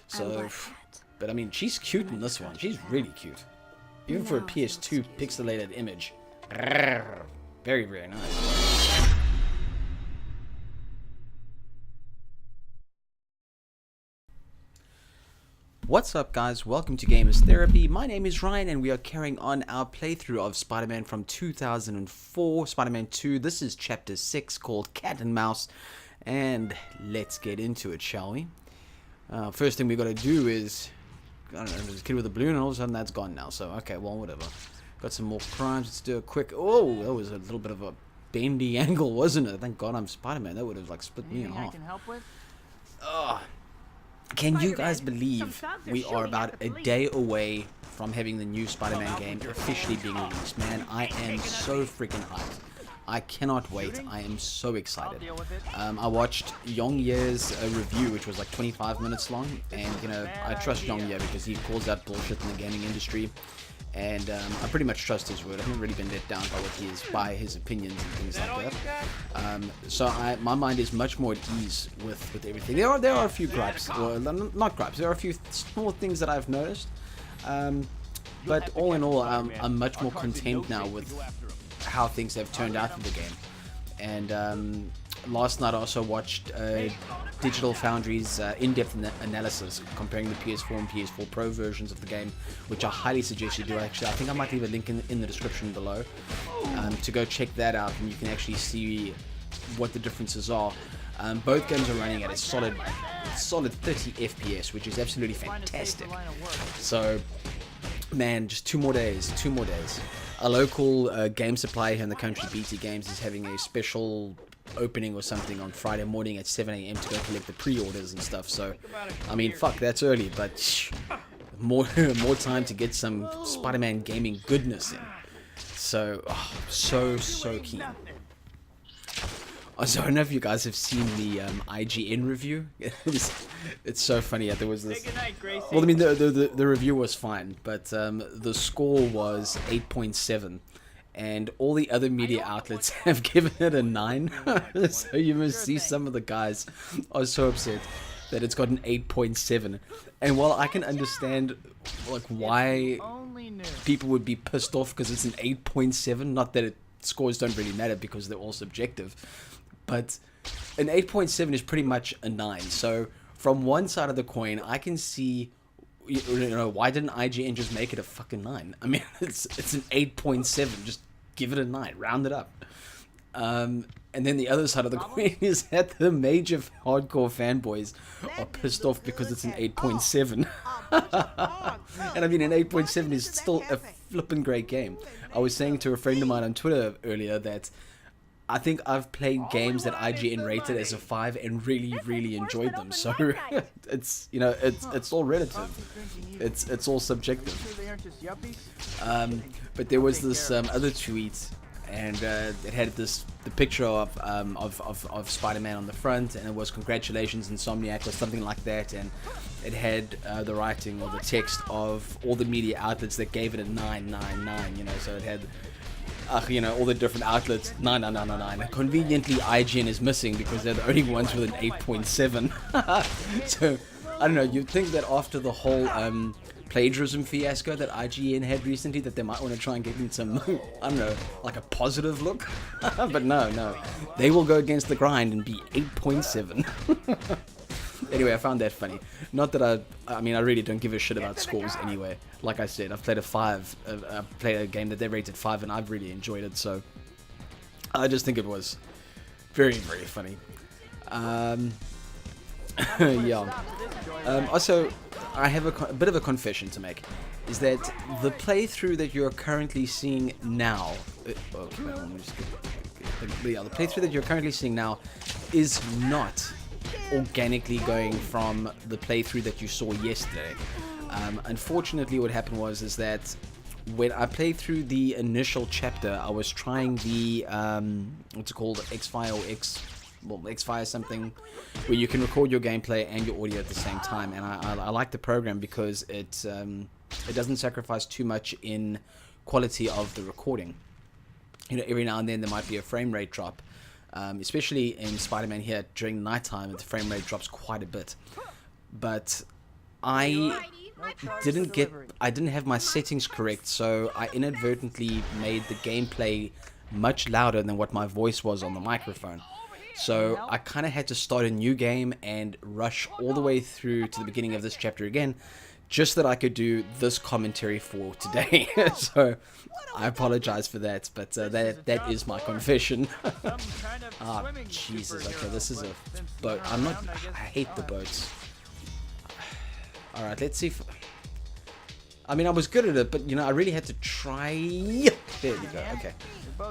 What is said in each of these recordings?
So, but I mean, she's cute in this one. She's really cute. Even for a PS2 pixelated image. Very, very nice. What's up, guys? Welcome to Gamers Therapy. My name is Ryan and we are carrying on our playthrough of Spider-Man from 2004, Spider-Man 2. This is chapter 6 called Cat and Mouse. And let's get into it, shall we? First thing we got to do is, I don't know, there's a kid with a balloon and all of a sudden that's gone now. So, okay, well, whatever. Got some more crimes. Let's do a quick... Oh, that was a little bit of a bendy angle, wasn't it? Thank God I'm Spider-Man. That would have, like, split me in half. Can you guys believe we are about a day away from having the new Spider-Man game officially being released? Man, I am so freaking hyped. I cannot wait. I am so excited. I watched Yong Ye's review, which was like 25 minutes long, and you know, I trust Yong Ye because he calls out bullshit in the gaming industry, and I pretty much trust his word. I haven't really been let down by his opinions and things like that. So my mind is much more at ease with everything. There are a few gripes, or not gripes. There are a few small things that I've noticed, but all in all, I'm much more content now with how things have turned out in the game. And last night I also watched Digital Foundry's in-depth analysis comparing the PS4 and PS4 Pro versions of the game, which I highly suggest you do. Actually, I think I might leave a link in the description below to go check that out, and you can actually see what the differences are. Both games are running at a solid 30 FPS, which is absolutely fantastic. So man, just two more days. A local game supplier here in the country, BT Games, is having a special opening or something on Friday morning at 7 AM to go collect the pre-orders and stuff. So, I mean, fuck, that's early, but more time to get some Spider-Man gaming goodness in. So, so keen. Also, I don't know if you guys have seen the IGN review. It's so funny. There was this. Well, I mean, the review was fine, but the score was 8.7, and all the other media outlets have given it a 9. So you must see some of the guys are so upset that it's got an 8.7. And while I can understand like why people would be pissed off because it's an 8.7, not that scores don't really matter because they're all subjective. But an 8.7 is pretty much a 9. So from one side of the coin, I can see, you know, why didn't IGN just make it a fucking 9? I mean, it's an 8.7. Just give it a 9. Round it up. And then the other side of the coin is that the major hardcore fanboys are pissed off because it's an 8.7. And I mean, an 8.7 is still a flippin' great game. I was saying to a friend of mine on Twitter earlier that I think I've played games that IGN rated as a 5 and really enjoyed them. So it's, you know, it's all relative. It's all subjective. But there was this other tweet, and it had the picture of Spider-Man on the front, and it was "Congratulations, Insomniac" or something like that, and it had the writing or the text of all the media outlets that gave it a 999. You know, so it had. You know, all the different outlets, 9. Conveniently, IGN is missing because they're the only ones with an 8.7. So, I don't know, you'd think that after the whole plagiarism fiasco that IGN had recently, that they might want to try and get in some, I don't know, like a positive look. But no. They will go against the grind and be 8.7. Anyway, I found that funny. Not that I mean, I really don't give a shit about scores anyway. Like I said, I've played a 5. I've played a game that they rated 5, and I've really enjoyed it. So I just think it was very funny. Yeah. Also, I have a bit of a confession to make. Is that the playthrough that you're currently seeing now? Okay, let me just the playthrough that you're currently seeing now is not organically going from the playthrough that you saw yesterday. Unfortunately, what happened was that when I played through the initial chapter, I was trying the what's it called, X-Fire something, where you can record your gameplay and your audio at the same time. And I like the program because it doesn't sacrifice too much in quality of the recording. You know, every now and then there might be a frame rate drop. Especially in Spider-Man here during nighttime, the frame rate drops quite a bit. But I didn't have my settings correct, so I inadvertently made the gameplay much louder than what my voice was on the microphone. So I kind of had to start a new game and rush all the way through to the beginning of this chapter again, just that I could do this commentary for today. So I apologize for that, but that is my confession. Ah, Jesus. Okay, this is a boat. I hate the boats. All right, let's see if... I mean, I was good at it, but, you know, I really had to try... There we go, okay.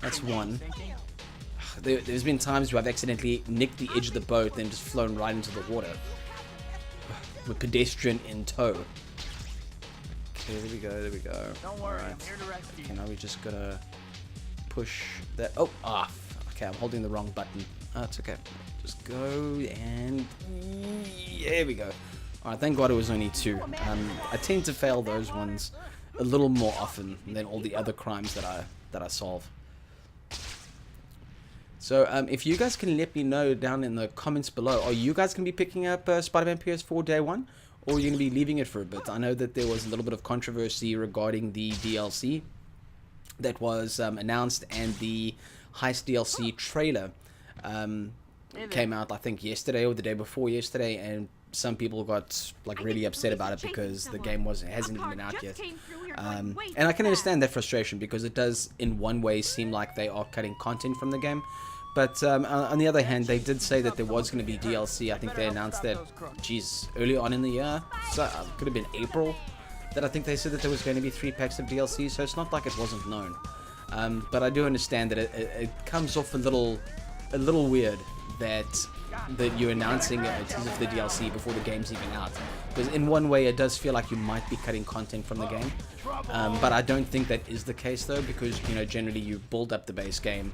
That's one. There's been times where I've accidentally nicked the edge of the boat, then just flown right into the water. With pedestrian in tow. Okay, there we go. Alright. Okay, now we just gotta push that... Oh, okay, I'm holding the wrong button. Oh, it's okay. Just go, and... There we go. Alright, thank God it was only 2. I tend to fail those ones a little more often than all the other crimes that I solve. So, if you guys can let me know down in the comments below, are you guys going to be picking up Spider-Man PS4 day 1? Or are you going to be leaving it for a bit? I know that there was a little bit of controversy regarding the DLC that was announced, and the Heist DLC trailer came out, I think, yesterday or the day before yesterday, and some people got like really upset about it because the game hasn't even been out yet. And I can understand that frustration, because it does in one way seem like they are cutting content from the game. But on the other hand, they did say that there was going to be DLC. I think they announced that, geez, early on in the year. So could have been April that I think they said that there was going to be 3 packs of DLC. So it's not like it wasn't known. But I do understand that it comes off a little weird that you're announcing it as if the DLC before the game's even out. Because in one way it does feel like you might be cutting content from the game. But I don't think that is the case though, because, you know, generally you build up the base game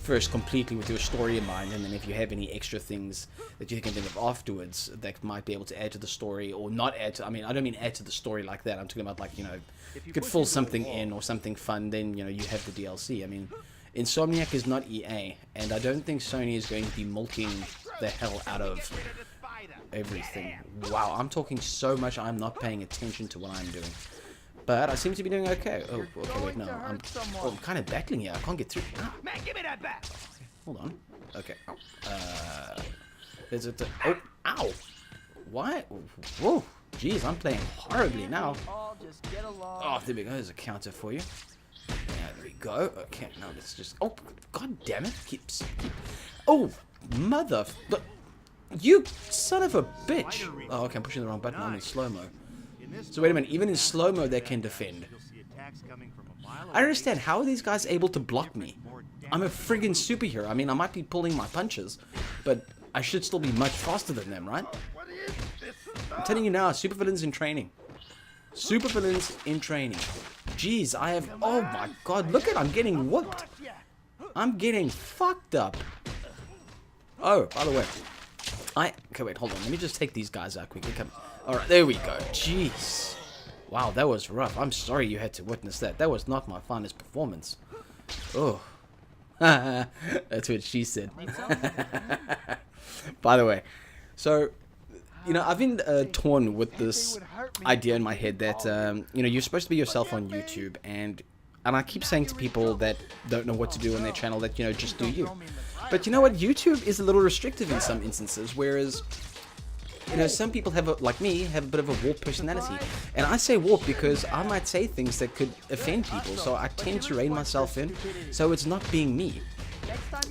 first completely with your story in mind, and then if you have any extra things that you can think of afterwards that might be able to add to the story, or not add to, I mean, I don't mean add to the story like that, I'm talking about, like, you know, you could fill something in or something fun, then, you know, you have the DLC. I mean, Insomniac is not EA, and I don't think Sony is going to be milking the hell out of everything. Wow, I'm talking so much I'm not paying attention to what I'm doing. But I seem to be doing okay. Oh, okay, wait, no. I'm kind of battling here. I can't get through. Ah. Man, give me that back. Okay, hold on. Okay. There's a... Oh, ow. Why? Whoa. Jeez, I'm playing horribly now. Oh, there we go. There's a counter for you. There we go. Okay, now let's just... Oh, god damn it. Oh, mother... You son of a bitch. Oh, okay, I'm pushing the wrong button. I'm in slow-mo. So wait a minute, even in slow-mo they can defend. I understand, how are these guys able to block me? I'm a friggin' superhero. I mean, I might be pulling my punches, but I should still be much faster than them, right? I'm telling you now, supervillains in training. Supervillains in training. Jeez, I have... Oh my god, look at... I'm getting whooped. I'm getting fucked up. Oh, by the way. Okay, wait, hold on. Let me just take these guys out quickly. Come... Alright, there we go. Jeez. Wow, that was rough. I'm sorry you had to witness that. That was not my finest performance. Oh. That's what she said. By the way, so, you know, I've been torn with this idea in my head that, you know, you're supposed to be yourself on YouTube, and I keep saying to people that don't know what to do on their channel that, you know, just do you. But you know what? YouTube is a little restrictive in some instances, whereas... You know, some people like me, have a bit of a warped personality. And I say warped because I might say things that could offend people, so I tend to rein myself in, so it's not being me.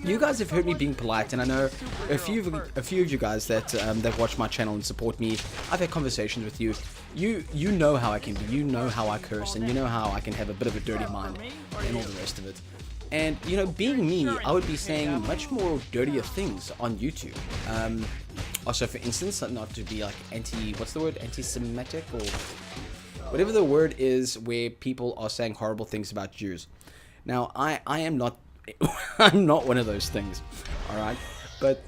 You guys have heard me being polite, and I know a few of you guys that watch my channel and support me. I've had conversations with you. You know how I can be, you know how I curse, and you know how I can have a bit of a dirty mind and all the rest of it. And, you know, being me, I would be saying much more dirtier things on YouTube. Also, for instance, not to be like what's the word? Anti-Semitic, or whatever the word is where people are saying horrible things about Jews. Now, I am not, I'm not one of those things, alright? But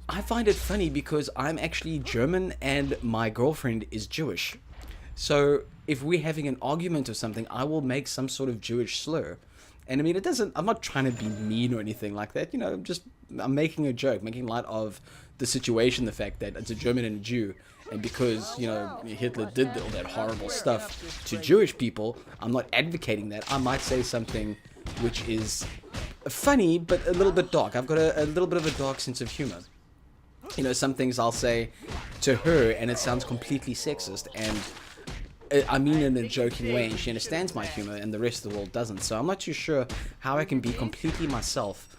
I find it funny because I'm actually German and my girlfriend is Jewish. So, if we're having an argument or something, I will make some sort of Jewish slur. And I mean, I'm not trying to be mean or anything like that, you know, I'm making a joke, making light of the situation, the fact that it's a German and a Jew, And because, you know, Hitler did all that horrible stuff to Jewish people, I'm not advocating that. I might say something which is funny, but a little bit dark. I've got a little bit of a dark sense of humor. You know, some things I'll say to her, and it sounds completely sexist, and I mean in a joking way, and she understands my humor, and the rest of the world doesn't. So I'm not too sure how I can be completely myself.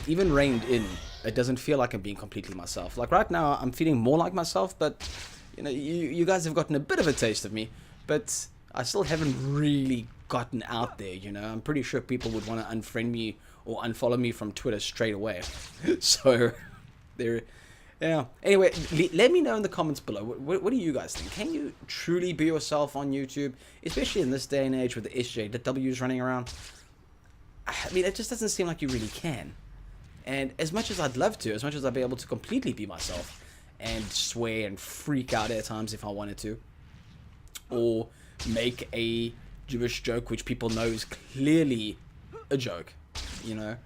Even reined in, it doesn't feel like I'm being completely myself. Like right now, I'm feeling more like myself, but you know, you guys have gotten a bit of a taste of me, but I still haven't really gotten out there. You know, I'm pretty sure people would want to unfriend me or unfollow me from Twitter straight away. So there. Yeah. Anyway, let me know in the comments below. What do you guys think? Can you truly be yourself on YouTube, especially in this day and age with the SJWs running around? I mean, it just doesn't seem like you really can. And as much as I'd love to, as much as I'd be able to completely be myself and swear and freak out at times if I wanted to, or make a Jewish joke which people know is clearly a joke, you know,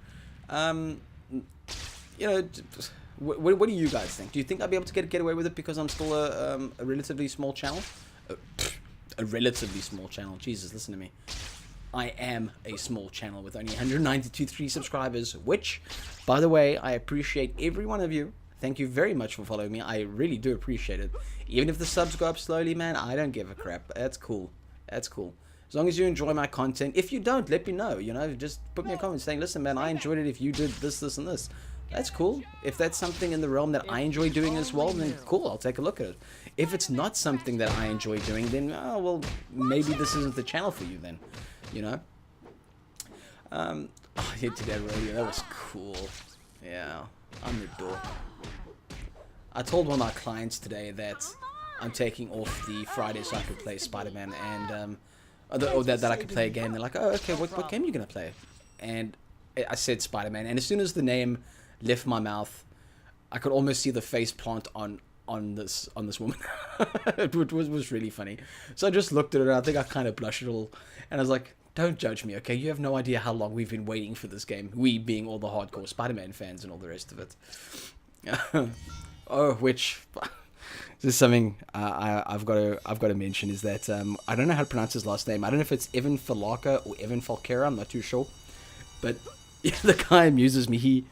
what do you guys think? Do you think I'd be able to get away with it because I'm still a relatively small channel? A relatively small channel. Jesus, listen to me. I am a small channel with only 193 subscribers, which, by the way, I appreciate every one of you. Thank you very much for following me. I really do appreciate it. Even if the subs go up slowly, man, I don't give a crap. That's cool. That's cool. As long as you enjoy my content. If you don't, let me know. You know, just put me a comment saying, listen, man, I enjoyed it if you did this, this, and this. That's cool. If that's something in the realm that I enjoy doing as well, then cool, I'll take a look at it. If it's not something that I enjoy doing, then, oh, well, maybe this isn't the channel for you then. You know? Oh, yeah, to that rodeo, that was cool. Yeah, I'm the dork. I told one of my clients today that I'm taking off the Friday so I could play Spider-Man, and or that I could play a game. They're like, oh, okay, what game are you gonna play? And I said Spider-Man, and as soon as the name left my mouth, I could almost see the face plant on this woman. It was really funny. So I just looked at her, and I think I kind of blushed a little, and I was like, don't judge me, okay? You have no idea how long we've been waiting for this game. We being all the hardcore Spider-Man fans and all the rest of it. Oh, which this is something I've got to mention is that I don't know how to pronounce his last name. I don't know if it's Evan Filarca or Evan Flicara. I'm not too sure, but yeah, the guy amuses me.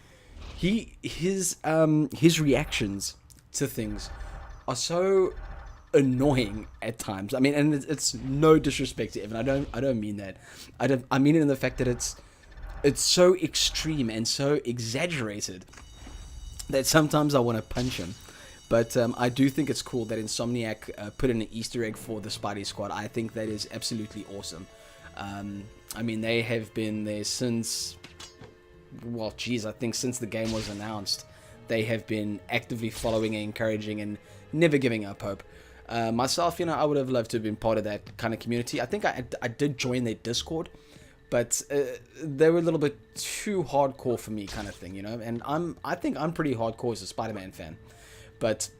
His reactions to things are so annoying at times. I mean, and it's no disrespect to Evan. I don't mean that. I mean it in the fact that it's so extreme and so exaggerated that sometimes I want to punch him. But I do think it's cool that Insomniac put in an Easter egg for the Spidey Squad. I think that is absolutely awesome. I mean, they have been there since, well, geez, I think since the game was announced, they have been actively following and encouraging and never giving up hope. Myself, you know, I would have loved to have been part of that kind of community. I think I did join their Discord, but they were a little bit too hardcore for me, kind of thing, you know. And I think I'm pretty hardcore as a Spider-Man fan, but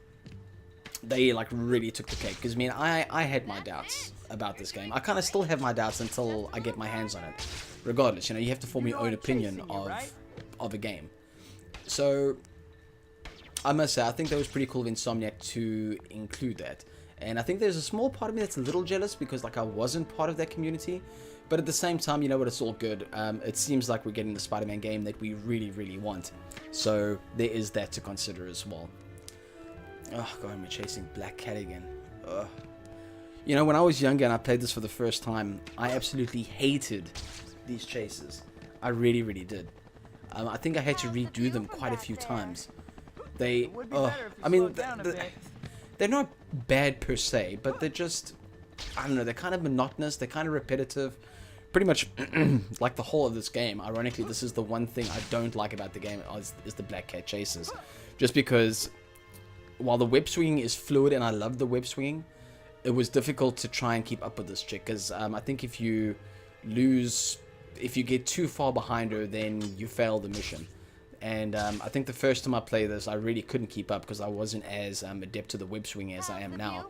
they like really took the cake. Because I mean, I had my doubts about this game. I kind of still have my doubts until I get my hands on it. Regardless, you know, you have to form your own opinion of a game. So I must say, I think that was pretty cool of Insomniac to include that. And I think there's a small part of me that's a little jealous because like I wasn't part of that community. But at the same time, you know what, it's all good. It seems like we're getting the Spider-Man game that we really, really want. So there is that to consider as well. Oh god, I'm chasing Black Cat again. Ugh. You know, when I was younger and I played this for the first time, I absolutely hated these chases. I really, really did. I think I had to redo them quite a few times. I mean, they're not bad per se, but they're just, I don't know, they're kind of monotonous, they're kind of repetitive. Pretty much like the whole of this game. Ironically, this is the one thing I don't like about the game is the Black Cat chases. Just because while the web swinging is fluid and I love the web swinging, it was difficult to try and keep up with this chick. Because I think if you get too far behind her, then you fail the mission. And I think the first time I played this, I really couldn't keep up because I wasn't as adept to the web swing as I am now.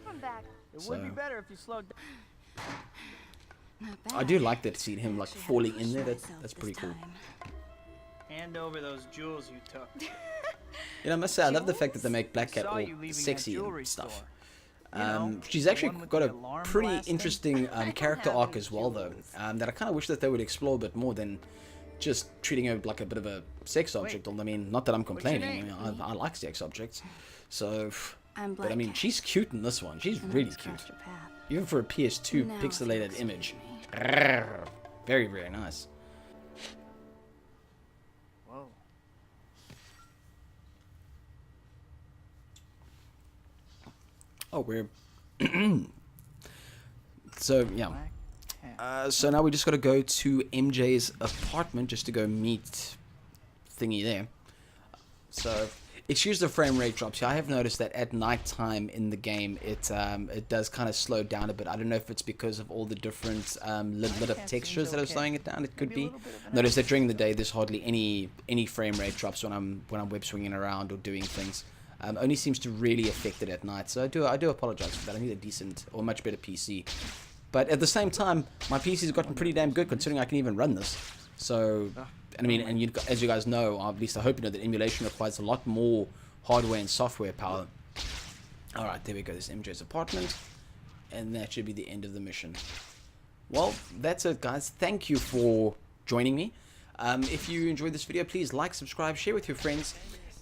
It would be better if you slowed down. I do like that, seeing him like falling in there. That's pretty cool. Hand over those jewels you took. You know, I must say, I love the fact that they make Black Cat all sexy and stuff. She's actually got a pretty interesting character arc as well, though, that I kind of wish that they would explore a bit more than just treating her like a bit of a sex object. I mean, not that I'm complaining. I mean, I like sex objects. So, but I mean, she's cute in this one. She's really cute. Even for a PS2 pixelated image. Very, very nice. Whoa. Oh, we're... So, yeah. So now we just got to go to MJ's apartment just to go meet thingy there. So, excuse the frame rate drops here. I have noticed that at night time in the game, it does kind of slow down a bit. I don't know if it's because of all the different little bit of textures that are slowing it down. It could be. Notice that during the day, there's hardly any frame rate drops when I'm web swinging around or doing things. Only seems to really affect it at night. So I do apologize for that. I need a decent or much better PC. But at the same time, my PC's gotten pretty damn good considering I can even run this. So, I mean, and as you guys know, or at least I hope you know, that emulation requires a lot more hardware and software power. Alright, there we go. This is MJ's apartment. And that should be the end of the mission. Well, that's it, guys. Thank you for joining me. If you enjoyed this video, please like, subscribe, share with your friends.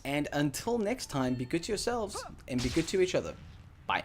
And until next time, be good to yourselves and be good to each other. Bye.